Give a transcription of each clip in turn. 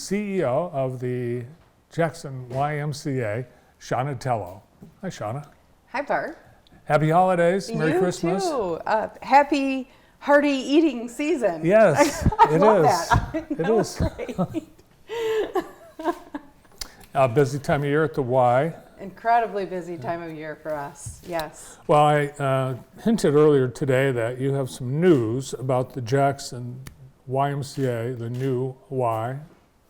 CEO of the Jackson YMCA, Shauna Tello. Hi, Shauna. Hi, Bart. Happy holidays. Merry Christmas. You too. Happy hearty eating season. Yes, I it love is. That. It is. A busy time of year at the Y. Incredibly busy time of year for us, yes. Well, I hinted earlier today that you have some news about the Jackson YMCA, the new Y,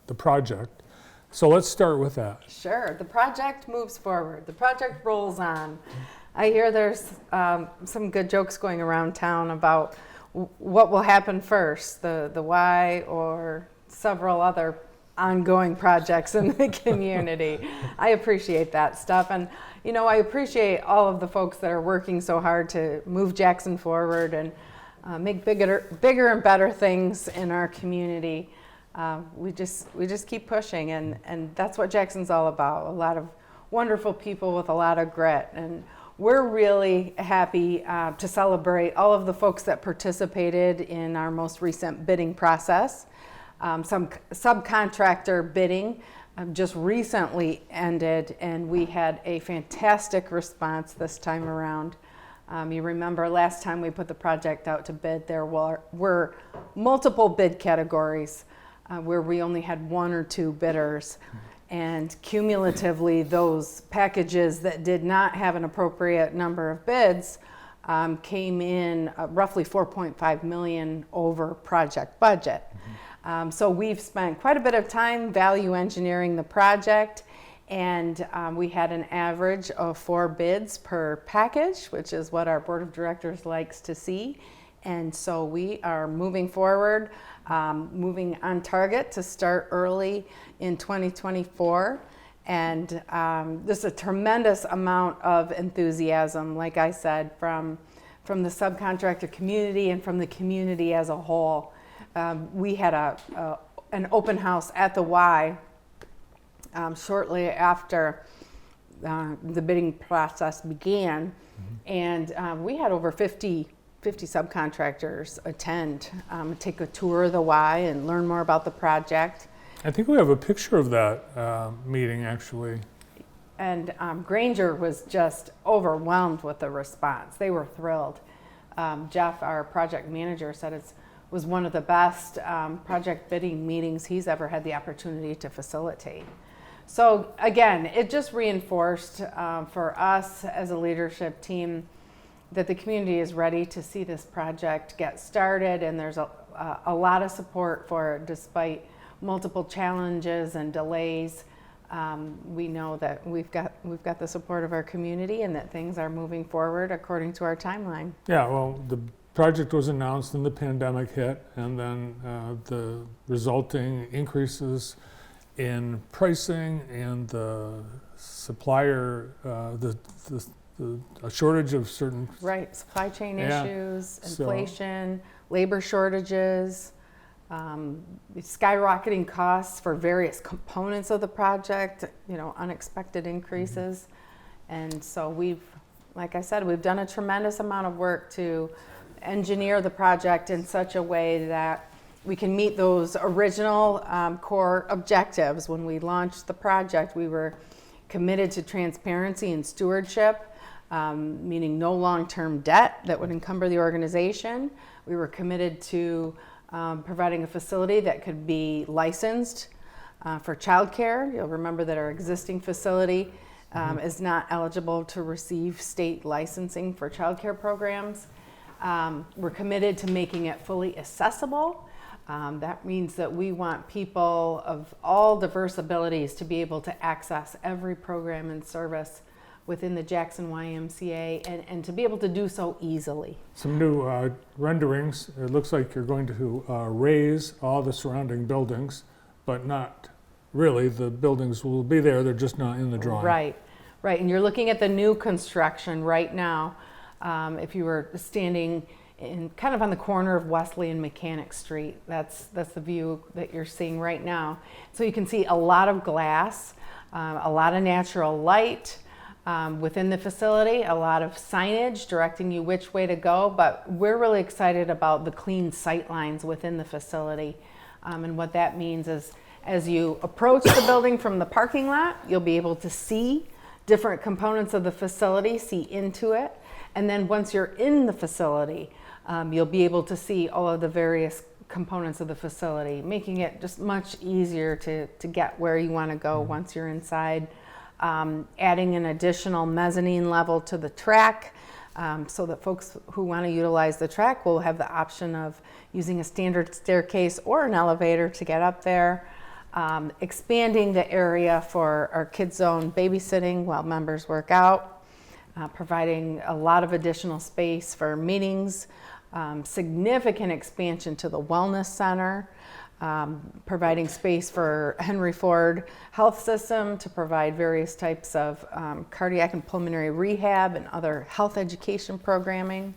the project. So let's start with that. Sure, the project moves forward. The project rolls on. I hear there's some good jokes going around town about what will happen first, the Y or several other ongoing projects in the community. I appreciate that stuff. And, you know, I appreciate all of the folks that are working so hard to move Jackson forward and make bigger and better things in our community. We just keep pushing, and that's what Jackson's all about. A lot of wonderful people with a lot of grit. And we're really happy to celebrate all of the folks that participated in our most recent bidding process. Some subcontractor bidding just recently ended, and we had a fantastic response this time around. You remember last time we put the project out to bid, there were multiple bid categories where we only had one or two bidders. And cumulatively, those packages that did not have an appropriate number of bids came in roughly $4.5 million over project budget. So we've spent quite a bit of time value engineering the project, and we had an average of 4 bids per package, which is what our board of directors likes to see. And so we are moving forward, moving on target to start early in 2024. And there's a tremendous amount of enthusiasm, like I said, from the subcontractor community and from the community as a whole. We had an open house at the Y shortly after the bidding process began, and we had over 50 subcontractors attend, take a tour of the Y and learn more about the project. I think we have a picture of that meeting, actually. And Granger was just overwhelmed with the response. They were thrilled. Jeff, our project manager, said it was one of the best project bidding meetings he's ever had the opportunity to facilitate. So again, it just reinforced for us as a leadership team that the community is ready to see this project get started, and there's a lot of support for it despite multiple challenges and delays. We know that we've got the support of our community and that things are moving forward according to our timeline. Yeah, well, the project was announced and the pandemic hit, and then the resulting increases in pricing and the supplier, a shortage of certain... Right, supply chain issues, inflation, so, labor shortages, skyrocketing costs for various components of the project, you know, unexpected increases. And so like I said, we've done a tremendous amount of work to engineer the project in such a way that we can meet those original core objectives. When we launched the project, we were committed to transparency and stewardship, meaning no long-term debt that would encumber the organization. We were committed to providing a facility that could be licensed for childcare. You'll remember that our existing facility is not eligible to receive state licensing for childcare programs. We're committed to making it fully accessible. That means that we want people of all diverse abilities to be able to access every program and service within the Jackson YMCA and to be able to do so easily. Some new renderings. It looks like you're going to raise all the surrounding buildings, but not really. The buildings will be there, they're just not in the drawing. Right. And you're looking at the new construction right now. If you were standing kind of on the corner of Wesley and Mechanic Street, that's the view that you're seeing right now. So you can see a lot of glass, a lot of natural light within the facility, a lot of signage directing you which way to go, but we're really excited about the clean sight lines within the facility. And what that means is As you approach the building from the parking lot, you'll be able to see different components of the facility, see into it. And then once you're in the facility, you'll be able to see all of the various components of the facility, making it just much easier to get where you want to go once you're inside. Adding an additional mezzanine level to the track, so that folks who want to utilize the track will have the option of using a standard staircase or an elevator to get up there. Expanding the area for our kids zone babysitting while members work out, providing a lot of additional space for meetings, significant expansion to the wellness center, providing space for Henry Ford Health System to provide various types of cardiac and pulmonary rehab and other health education programming.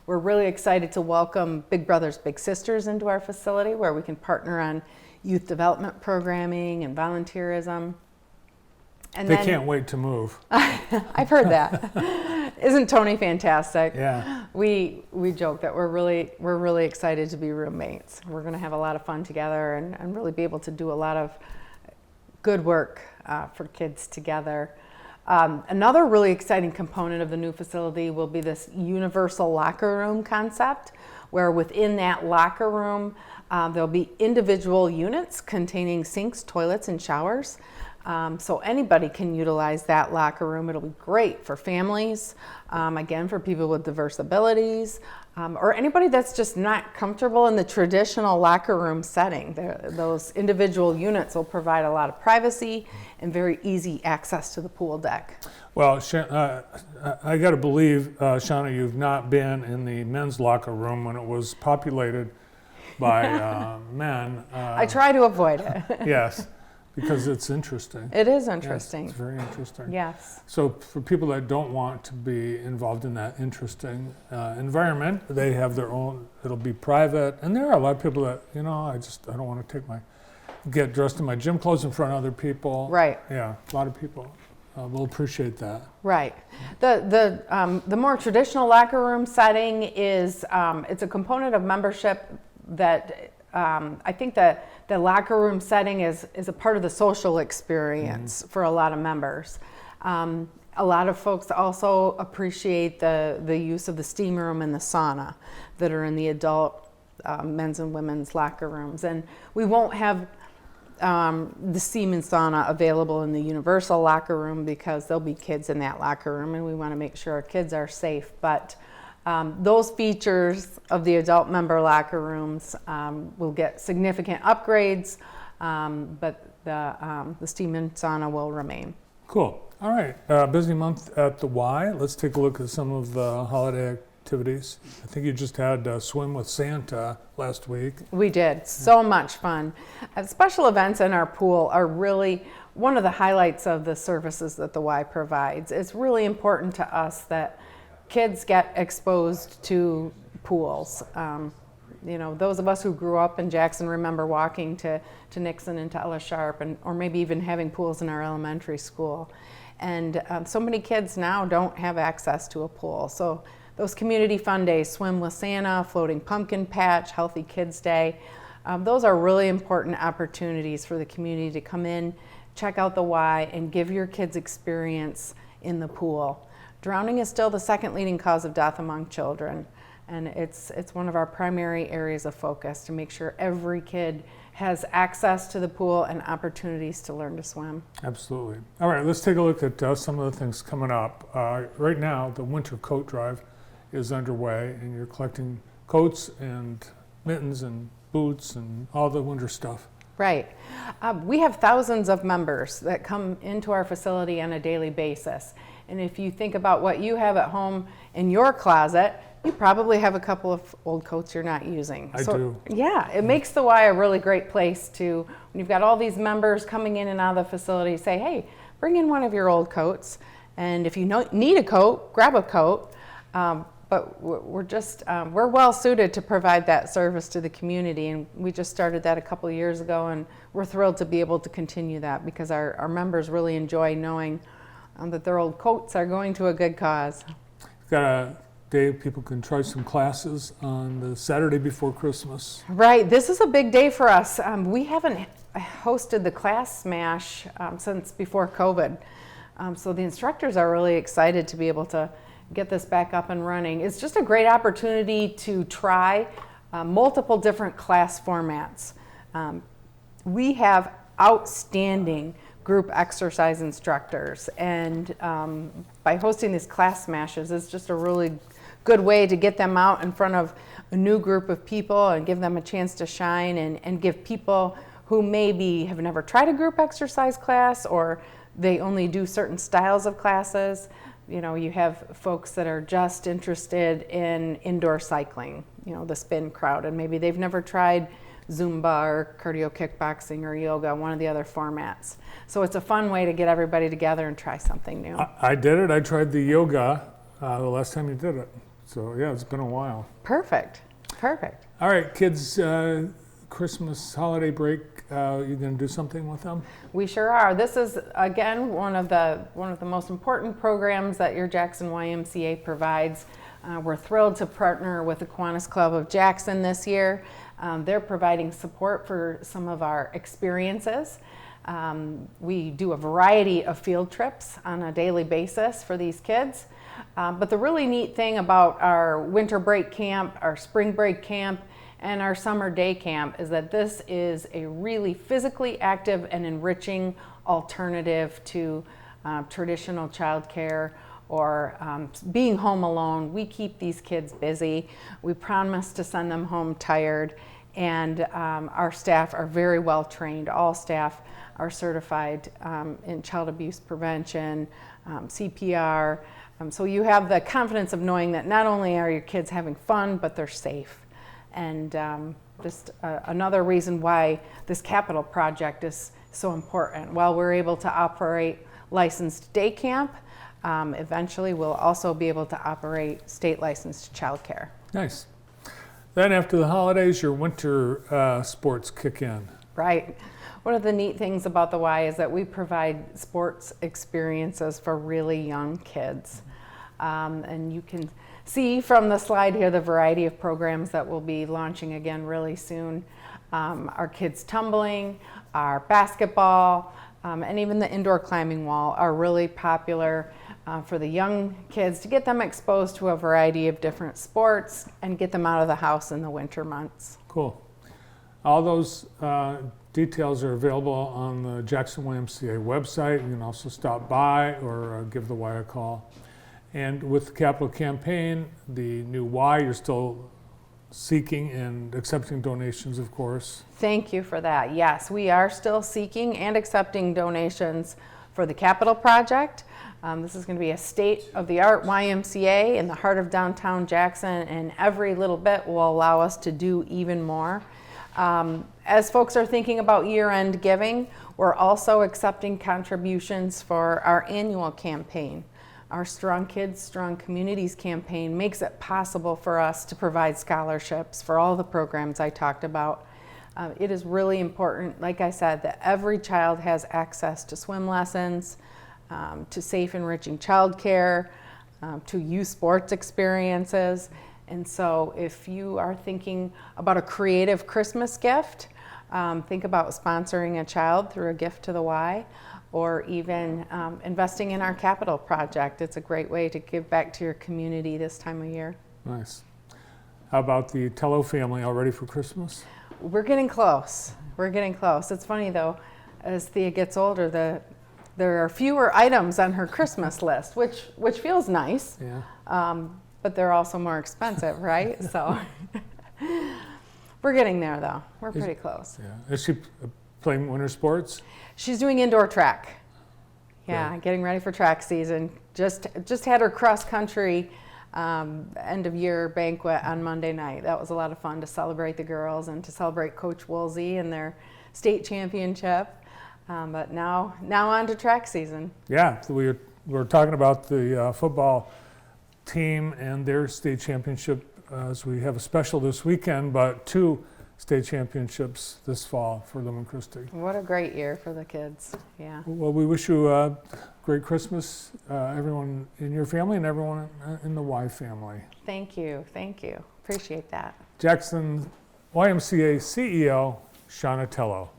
We're really excited to welcome Big Brothers Big Sisters into our facility, where we can partner on youth development programming and volunteerism. And they can't wait to move. I've heard that. Isn't Tony fantastic? Yeah. We joke that we're really excited to be roommates. We're going to have a lot of fun together and really be able to do a lot of good work for kids together. Another really exciting component of the new facility will be this universal locker room concept, where within that locker room there'll be individual units containing sinks, toilets, and showers. So anybody can utilize that locker room. It'll be great for families, again, for people with diverse abilities, or anybody that's just not comfortable in the traditional locker room setting. Those individual units will provide a lot of privacy and very easy access to the pool deck. Well, I got to believe, Shauna, you've not been in the men's locker room when it was populated by men. I try to avoid it. Yes. Because it's interesting. It is interesting. Yes, it's very interesting. Yes. So for people that don't want to be involved in that interesting environment, they have their own, it'll be private. And there are a lot of people that, I don't want to get dressed in my gym clothes in front of other people. Right. Yeah, a lot of people will appreciate that. Right. The more traditional locker room setting is, it's a component of membership that I think that the locker room setting is a part of the social experience for a lot of members. A lot of folks also appreciate the use of the steam room and the sauna that are in the adult men's and women's locker rooms. And we won't have the steam and sauna available in the universal locker room because there'll be kids in that locker room, and we want to make sure our kids are safe. But those features of the adult member locker rooms will get significant upgrades, but the steam and sauna will remain. Cool. All right. Busy month at the Y. Let's take a look at some of the holiday activities. I think you just had Swim with Santa last week. We did. So much fun. Special events in our pool are really one of the highlights of the services that the Y provides. It's really important to us that kids get exposed to pools. Those of us who grew up in Jackson remember walking to Nixon and to Ella Sharp, or maybe even having pools in our elementary school. And so many kids now don't have access to a pool. So those community fun days, Swim with Santa, Floating Pumpkin Patch, Healthy Kids Day, those are really important opportunities for the community to come in, check out the Y, and give your kids experience in the pool. Drowning is still the second leading cause of death among children, and it's one of our primary areas of focus to make sure every kid has access to the pool and opportunities to learn to swim. Absolutely. All right, let's take a look at some of the things coming up. Right now, the winter coat drive is underway, and you're collecting coats and mittens and boots and all the winter stuff. Right. We have thousands of members that come into our facility on a daily basis. And if you think about what you have at home in your closet, you probably have a couple of old coats you're not using. I do. Yeah, it makes the Y a really great place to, when you've got all these members coming in and out of the facility, say, hey, bring in one of your old coats. And if you need a coat, grab a coat. But we're well suited to provide that service to the community, and we just started that a couple of years ago, and we're thrilled to be able to continue that because our members really enjoy knowing that their old coats are going to a good cause. Got a day people can try some classes on the Saturday before Christmas. Right. This is a big day for us. We haven't hosted the Class Smash since before COVID. So the instructors are really excited to be able to get this back up and running. It's just a great opportunity to try multiple different class formats. We have outstanding group exercise instructors, and by hosting these Class Smashes, it's just a really good way to get them out in front of a new group of people and give them a chance to shine, and give people who maybe have never tried a group exercise class, or they only do certain styles of classes. You know, you have folks that are just interested in indoor cycling, you know, the spin crowd, and maybe they've never tried Zumba or cardio kickboxing or yoga, one of the other formats. So it's a fun way to get everybody together and try something new. I did it. I tried the yoga the last time you did it. So yeah, it's been a while. Perfect. Perfect. All right, kids, Christmas holiday break, you gonna do something with them? We sure are. This is, again, one of the most important programs that your Jackson YMCA provides. We're thrilled to partner with the Kiwanis Club of Jackson this year. They're providing support for some of our experiences. We do a variety of field trips on a daily basis for these kids. But the really neat thing about our winter break camp, our spring break camp, and our summer day camp is that this is a really physically active and enriching alternative to traditional childcare or being home alone. We keep these kids busy. We promise to send them home tired, and our staff are very well trained. All staff are certified in child abuse prevention, CPR. So you have the confidence of knowing that not only are your kids having fun, but they're safe. And just another reason why this capital project is so important. While we're able to operate licensed day camp, eventually we'll also be able to operate state licensed childcare. Nice. Then after the holidays, your winter sports kick in. Right. One of the neat things about the Y is that we provide sports experiences for really young kids. And you can see from the slide here the variety of programs that we'll be launching again really soon. Our kids tumbling, our basketball, and even the indoor climbing wall are really popular for the young kids to get them exposed to a variety of different sports and get them out of the house in the winter months. Cool. All those details are available on the Jackson YMCA website. You can also stop by or give the Y a call. And with the capital campaign, the new Y, you're still seeking and accepting donations, of course. Thank you for that. Yes, we are still seeking and accepting donations for the capital project. This is going to be a state-of-the-art YMCA in the heart of downtown Jackson, and every little bit will allow us to do even more. As folks are thinking about year-end giving, we're also accepting contributions for our annual campaign. Our Strong Kids, Strong Communities campaign makes it possible for us to provide scholarships for all the programs I talked about. It is really important, like I said, that every child has access to swim lessons, to safe, enriching childcare, to youth sports experiences. And so if you are thinking about a creative Christmas gift, think about sponsoring a child through a gift to the Y, or even investing in our capital project. It's a great way to give back to your community this time of year. Nice. How about the Tello family, all ready for Christmas? We're getting close. We're getting close. It's funny though, as Thea gets older, there are fewer items on her Christmas list, which feels nice. Yeah. But they're also more expensive, right? So we're getting there though. We're pretty close. Yeah. Is she playing winter sports? She's doing indoor track. Yeah, Great. Getting ready for track season. Just had her cross country end of year banquet on Monday night. That was a lot of fun to celebrate the girls and to celebrate Coach Woolsey and their state championship. But now on to track season. Yeah, we were talking about the football team and their state championship as we have a special this weekend, but 2 state championships this fall for Lumen Christi. What a great year for the kids. Yeah. Well, we wish you a great Christmas, everyone in your family and everyone in the Y family. Thank you. Thank you. Appreciate that. Jackson YMCA CEO, Shauna Tello.